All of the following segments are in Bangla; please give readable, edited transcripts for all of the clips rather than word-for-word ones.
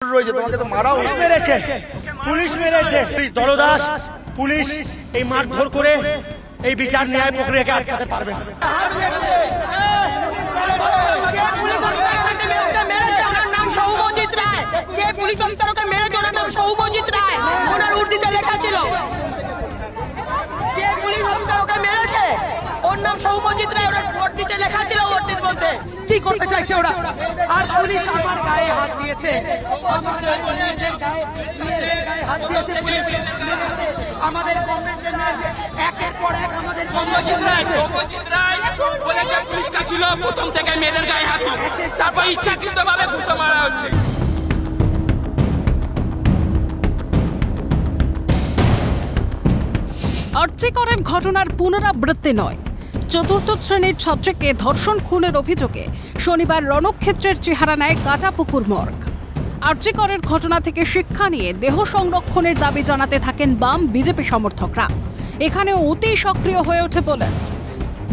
রয়েছে তোমাকে তো মারাও মেরেছে, পুলিশ মেরেছে। দলদাস পুলিশ এই মারধর করে এই বিচার ন্যায় প্রক্রিয়াকে আটকাতে পারবে না। সৌমজিৎ রায়, যে পুলিশ অফিসারকে মেরেছে ওনার নাম সৌমজিৎ রায়, ওনার উর্দিতে লেখা ছিল। যে পুলিশ অফিসারকে মেরেছে ওর নাম সৌমজিৎ রায়, ওনার উর্দিতে লেখা ছিল। উর্দির মধ্যে কি করতে চাইছে ওরা? আর পুলিশ আমার গায়ে হাত দিয়েছে, আমাদের কমরেডদের মেরেছে, একের পর এক আমাদের সৌমজিৎ রায় বলেছে পুলিশটা ছিল প্রথম থেকে মেয়েদের গায়ে হাত, তারপর ইচ্ছাকৃতভাবে ঘুষো মারা হচ্ছে। আর্যিকরের ঘটনার পুনরাবৃত্তি নয়, চতুর্থ শ্রেণীর ছাত্রীকে ধর্ষণ খুনের অভিযোগে শনিবার রণক্ষেত্রের চেহারা নেয় কাটাপুকুর মর্গ। আর্যিকরের ঘটনা থেকে শিক্ষা নিয়ে দেহ সংরক্ষণের দাবি জানাতে থাকেন বাম বিজেপি সমর্থকরা। এখানেও অতি সক্রিয় হয়ে ওঠে পুলিশ।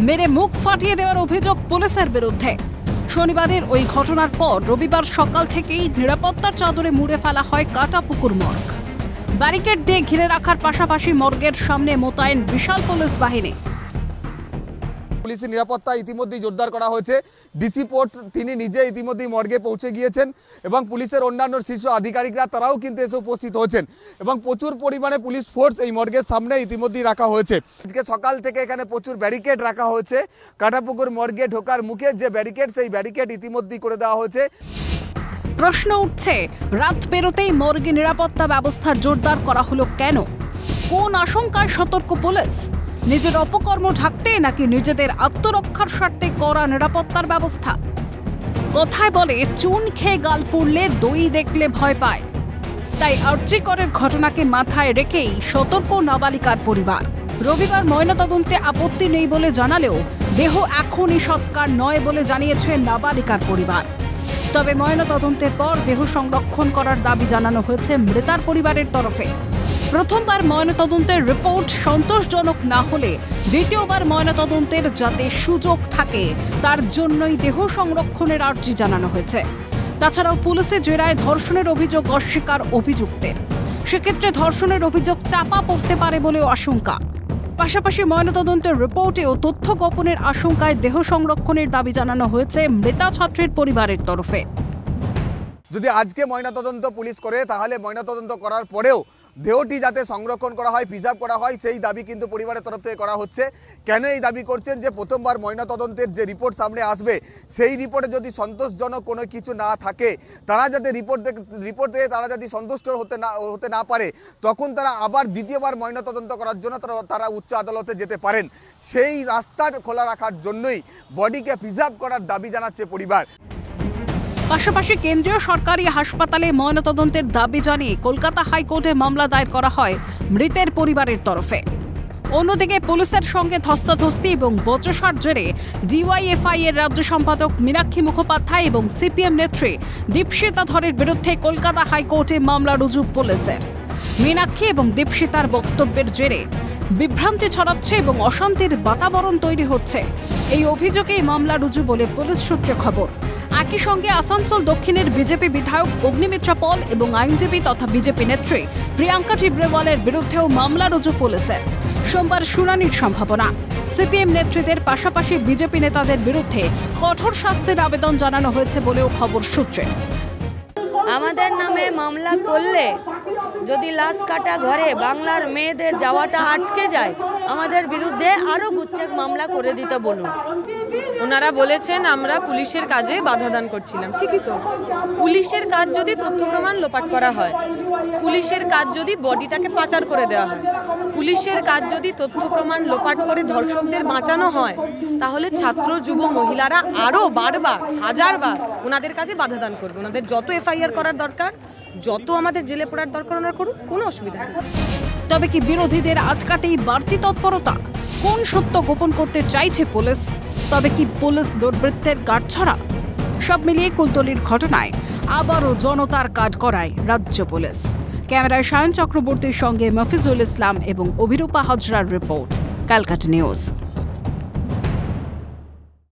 মেরে মুখ ফাটিয়ে দেওয়ার অভিযোগ পুলিশের বিরুদ্ধে। শনিবারের ওই ঘটনার পর রবিবার সকাল থেকেই নিরাপত্তার চাদরে মুড়ে ফেলা হয় কাটাপুকুর মর্গ। ব্যারিকেড দিয়ে ঘিরে রাখার পাশাপাশি মর্গের সামনে মোতায়েন বিশাল পুলিশ বাহিনী। পুলিশের নিরাপত্তা ইতিমধ্যেই জোরদার করা হয়েছে। ডিসি পোর্ট তিনি নিজে ইতিমধ্যেই মর্গে পৌঁছে গিয়েছেন এবং পুলিশের অন্যান্য শীর্ষ আধিকারিকরা তারাও কিন্তু এসে উপস্থিত হয়েছেন এবং প্রচুর পরিমাণে পুলিশ ফোর্স এই মর্গের সামনে ইতিমধ্যেই রাখা হয়েছে। আজকে সকাল থেকে এখানে প্রচুর ব্যারিকেড রাখা হয়েছে। কাটাপুকুর মর্গে ঢোকার মুখে যে ব্যারিকেড, সেই ব্যারিকেড ইতিমধ্যেই করে দেওয়া হয়েছে। প্রশ্ন উঠছে, রাত পেরোতেই মর্গে নিরাপত্তা ব্যবস্থা জোরদার করা হলো কেন? কোন আশঙ্কায় সতর্ক পুলিশ? নিজের অপকর্ম ঢাকতে নাকি নিজেদের আত্মরক্ষার স্বার্থে করা নিরাপত্তার ব্যবস্থা? কথায় বলে চুন খেয়ে গাল পুড়লে দই দেখলে ভয় পায়। তাই আর্যিকরের ঘটনাকে মাথায় রেখেই সতর্ক নাবালিকার পরিবার। রবিবার ময়নাতদন্তে আপত্তি নেই বলে জানালেও দেহ এখনই সৎকার নয় বলে জানিয়েছে নাবালিকার পরিবার। তবে ময়নাতদন্তের পর দেহ সংরক্ষণ করার দাবি জানানো হয়েছে মৃতার পরিবারের তরফে। প্রথমবার ময়নাতদন্তের রিপোর্ট সন্তোষজনক না হলে দ্বিতীয়বার ময়নাতদন্তের যাতে সুযোগ থাকে তার জন্যই দেহ সংরক্ষণের আর্জি জানানো হয়েছে। তাছাড়াও পুলিশের জেরায় ধর্ষণের অভিযোগ অস্বীকার অভিযুক্তের। সেক্ষেত্রে ধর্ষণের অভিযোগ চাপা পড়তে পারে বলেও আশঙ্কা। পাশাপাশি ময়নাতদন্তের রিপোর্টেও তথ্য গোপনের আশঙ্কায় দেহ সংরক্ষণের দাবি জানানো হয়েছে মৃতা ছাত্রীর পরিবারের তরফে। যদি আজকে ময়নাতদন্ত পুলিশ করে তাহলে ময়নাতদন্ত করার পরেও দেহটি যাতে সংরক্ষণ করা হয়, প্রিজার্ভ করা হয়, সেই দাবি কিন্তু পরিবারের তরফ থেকে করা হচ্ছে। কেন এই দাবি করছেন? যে প্রথমবার ময়নাতদন্তের যে রিপোর্ট সামনে আসবে সেই রিপোর্টে যদি সন্তোষজনক কোনো কিছু না থাকে, তারা যাতে রিপোর্ট থেকে তারা যদি সন্তুষ্ট হতে না পারে, তখন তারা আবার দ্বিতীয়বার ময়নাতদন্ত করার জন্য তারা উচ্চ আদালতে যেতে পারেন। সেই রাস্তা খোলা রাখার জন্যই বডিকে প্রিজার্ভ করার দাবি জানাচ্ছে পরিবার। পাশাপাশি কেন্দ্রীয় সরকারি হাসপাতালে ময়নাতদন্তের দাবি জানিয়ে কলকাতা হাইকোর্টে মামলা দায়ের করা হয় মৃতের পরিবারের তরফে। অন্যদিকে পুলিশের সঙ্গে ধস্তাধস্তি এবং বচসার জেরে ডিওয়াইএফআই এর রাজ্য সম্পাদক মীনাক্ষী মুখোপাধ্যায় এবং সিপিএম নেত্রী দীপশিতা ধরের বিরুদ্ধে কলকাতা হাইকোর্টে মামলা রুজু পুলিশের। মীনাক্ষী এবং দীপশিতার বক্তব্যের জেরে বিভ্রান্তি ছড়াচ্ছে এবং অশান্তির বাতাবরণ তৈরি হচ্ছে। এই অভিযোগেই মামলা রুজু বলে পুলিশ সূত্রে খবর। একই সঙ্গে আসানসোল দক্ষিণের বিজেপি বিধায়ক অগ্নিমিত্রা পল এবং আইনজীবী তথা বিজেপি নেত্রী প্রিয়াঙ্কা টিব্রেওয়ালের বিরুদ্ধেও মামলা রুজু পুলিশের। সোমবার শুনানির সম্ভাবনা। সিপিএম নেত্রীদের পাশাপাশি বিজেপি নেতাদের বিরুদ্ধে কঠোর শাস্তির আবেদন জানানো হয়েছে বলেও খবর সূত্রে। আমাদের নামে মামলা করলে যদি লাশ কাটা ঘরে বাংলার মেয়েদের যাওয়াটা আটকে যায়, আমাদের বিরুদ্ধে আরও গুচ্ছেক মামলা করে দিতে বলুন। ওনারা বলেছেন আমরা পুলিশের কাজে বাধা দান করছিলাম। ঠিকই তো, পুলিশের কাজ যদি তথ্য প্রমাণ লোপাট করা হয়, পুলিশের কাজ যদি বডিটাকে পাচার করে দেওয়া হয়, পুলিশের কাজ যদি তথ্য প্রমাণ লোপাট করে ধর্ষকদের বাঁচানো হয়, তাহলে ছাত্র যুব মহিলারা আরও বারবার হাজারবার ওনাদের কাছে বাধা দান করবে। ওনাদের যত এফআইআর করার দরকার, যত আমাদের জেলে পড়ার দরকার ওনারা করুক, কোনো অসুবিধা নেই। তবে কি বিরোধীদের আটকাতেই বাড়তি তৎপরতা? কোন সত্য গোপন করতে চাইছে পুলিশ? তবে কি পুলিশ দুর্বৃত্তের গাঁটছড়া? সব মিলিয়ে কুলতলির ঘটনায় আবারও জনতার কাজ করায় রাজ্য পুলিশ। ক্যামেরায় সায়ন চক্রবর্তীর সঙ্গে মফিজুল ইসলাম এবং অভিরূপা হাজরার রিপোর্ট, ক্যালকাটা নিউজ।